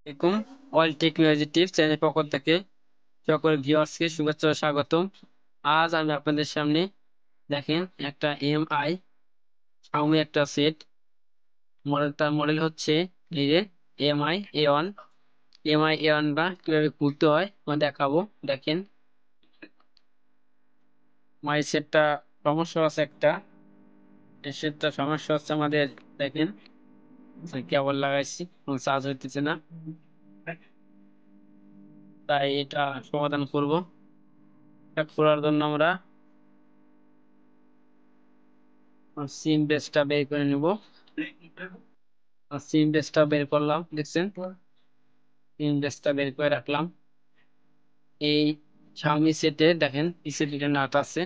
এরকম all technology tips channel পক্ষ থেকে সকল ভিউয়ার্সকে শুভেচ্ছা ও স্বাগতম। আজ আমি আপনাদের সামনে দেখেন একটা এমআই শাওমি একটা সেট মডেল হচ্ছে এই যে এমআই এ ওয়ান বা কিভাবে খুলতে হয় দেখাবো। দেখেন মাই সেটটা সমস্যা আছে একটা, এই সেটটা সমস্যা হচ্ছে আমাদের। দেখেন কেবল লাগাইছি, চার্জ হইতেছে না, তাই এটা সমাধান করব। এটা খোলার জন্য আমরা সিম বেসটা বের করে নিব। সিম বেসটা বের করলাম, দেখছেন সিম বেসটা বের করে রাখলাম। এই Xiaomi সেটে দেখেন পিছে দুটো নাট আছে,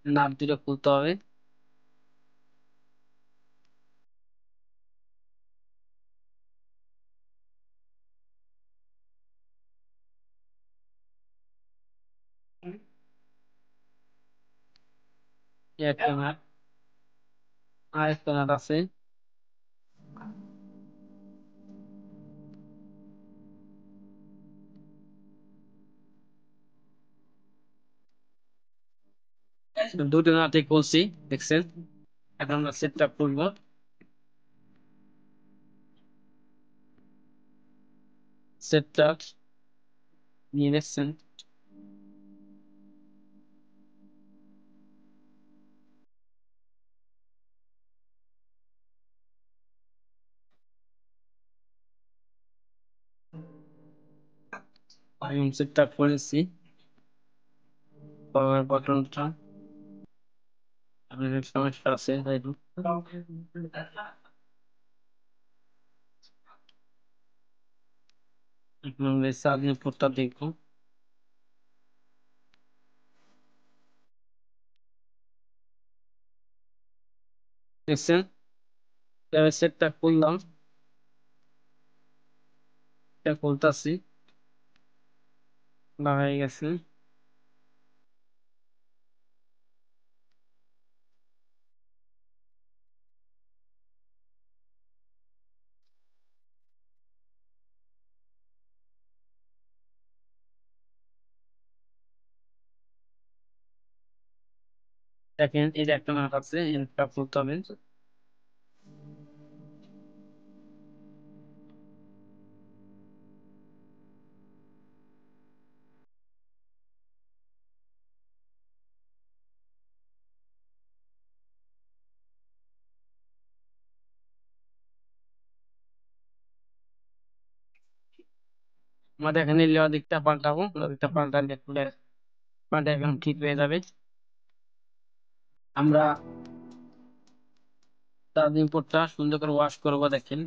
নাট দুটো খুলতে হবে। এই একটা নাট, আর একটা নাট আছে। দুটো নাটে খুলছি, দেখছেন। এখন আমরা সেটটা খুলবো। সেটটা নিয়ে দেখছেন, আমি সেটটা খুলেছি। পাওয়ার বাটনটা আপনাদের সমস্যা আছে তাই তো। এখন আমরা চার্জিং পোর্টটা দেখবো, দেখছেন। এবার সেটটা খুললাম, এটা খুলতাছি, লাগাই গেছে। দেখেন এই যে একটা নাট আছে, এটা খুলতে হবে। আমাদের এখানে লজিকটা পাল্টাবো, লজিকটা পাল্টালে পাল্টা এখন ঠিক হয়ে যাবে। আমরা চার্জিং পোর্টটা সুন্দর করে ওয়াশ করবো। দেখেন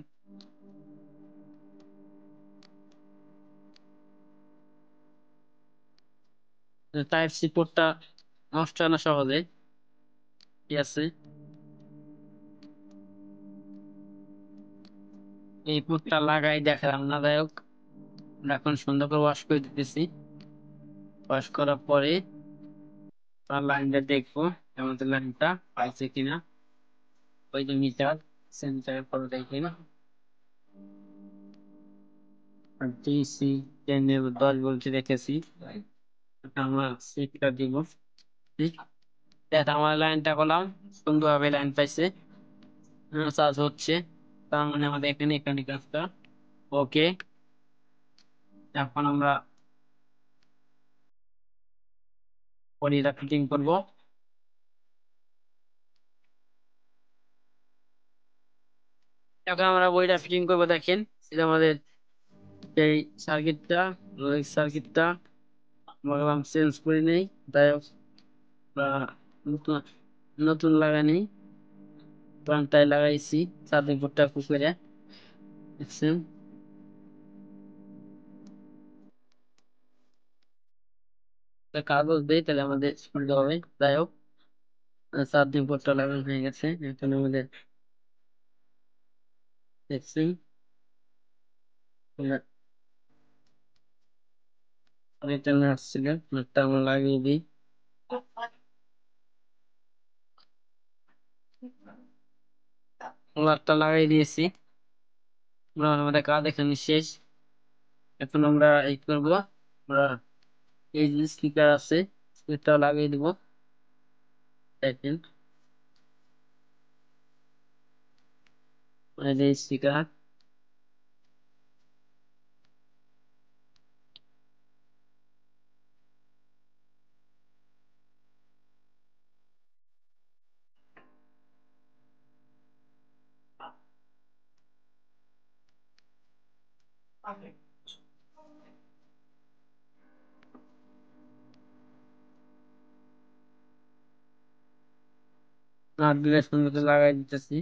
টাইপ সি পোর্টটা নষ্ট হয় না সহজে, ঠিক আছে। এই পোর্টটা লাগাই দেখালাম না, যাই হোক আমরা এখন সুন্দর করে ওয়াশ করে দিতেছি। ওয়াশ করার পরে তার লাইনটা দেখবো, আমাদের লাইনটা পাইছে কিনা। ওই যে মিটার সেন্টার করে দেখেন, ডিসি 10 ভোল্ট রেখেছি। এটা আমরা সেটটা দিব, ঠিক। দেখ আমার লাইনটা করলাম, সুন্দরভাবে লাইন পাইছে, চার্জ হচ্ছে। তার মানে আমাদের এখানে এখানে কাজটা ওকে। এখন আমরা বডিটা ফিটিং করব। এখন আমরা বডিটা ফিটিং করব। দেখেন এটা আমাদের এই সার্কিটটা, সার্কিটটা ভাবলাম চেঞ্জ করে নেই, তাই হোক বা নতুন নতুন লাগানি প্লাংটাই লাগাইছি চার্জিং পোর্টটা পুকুরে, দেখছেন। তা কাগজ দেই তাহলে আমাদের সুবিধা হবে। যাই হোক চার্জিং পোর্টটা লাগানো হয়ে গেছে এখন আমাদের, দেখছেন। রিটার্ন আসছিল, নেটটা আমরা লাগিয়ে দিই। লাইটটা লাগাই দিয়েছি, আমাদের কাজ এখানে শেষ। এখন আমরা এই করবো, আমরা এই যে স্পিকার আছে এটা লাগিয়ে দিব। দেখেন এই যে স্পিকার, নাট গুলো সুন্দর করে লাগাই দিতেছি।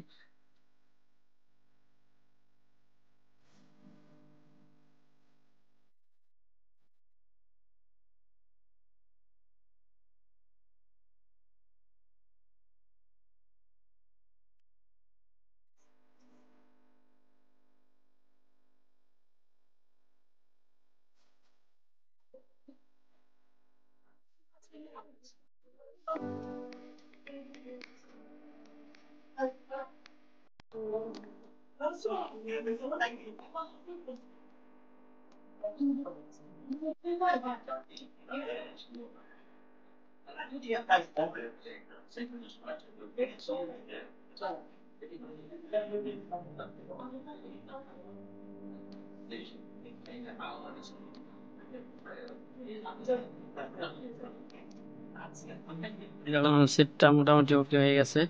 এখন সেটটা মোটামুটি ওকে হয়ে গেছে।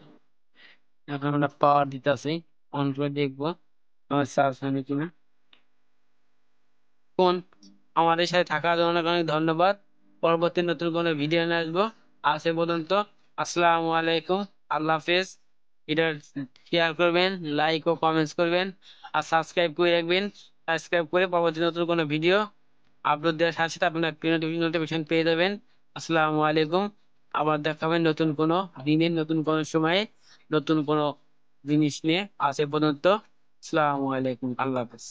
এখন আমরা পাওয়ার দিতেছি, অন করে দেখবো আমার চার্জ হয়নি কিনা। কোন আমাদের সাথে থাকার জন্য অনেক অনেক ধন্যবাদ। পরবর্তী নতুন কোনো ভিডিও নিয়ে আসবো। আজ এ পর্যন্ত। আসসালামু আলাইকুম। আল্লাহ হাফেজ। এটা শেয়ার করবেন, লাইক ও কমেন্টস করবেন, আর সাবস্ক্রাইব করে রাখবেন। সাবস্ক্রাইব করে পরবর্তী নতুন কোনো ভিডিও আপলোড দেওয়ার সাথে সাথে আপনার নোটিফিকেশন পেয়ে যাবেন। আসসালামু আলাইকুম। আবার দেখা হবে নতুন কোনো দিনে, নতুন কোনো সময়ে, নতুন কোনো জিনিস নিয়ে। আজ এ পর্যন্ত। আসসালামু আলাইকুম। আল্লাহ হাফেজ।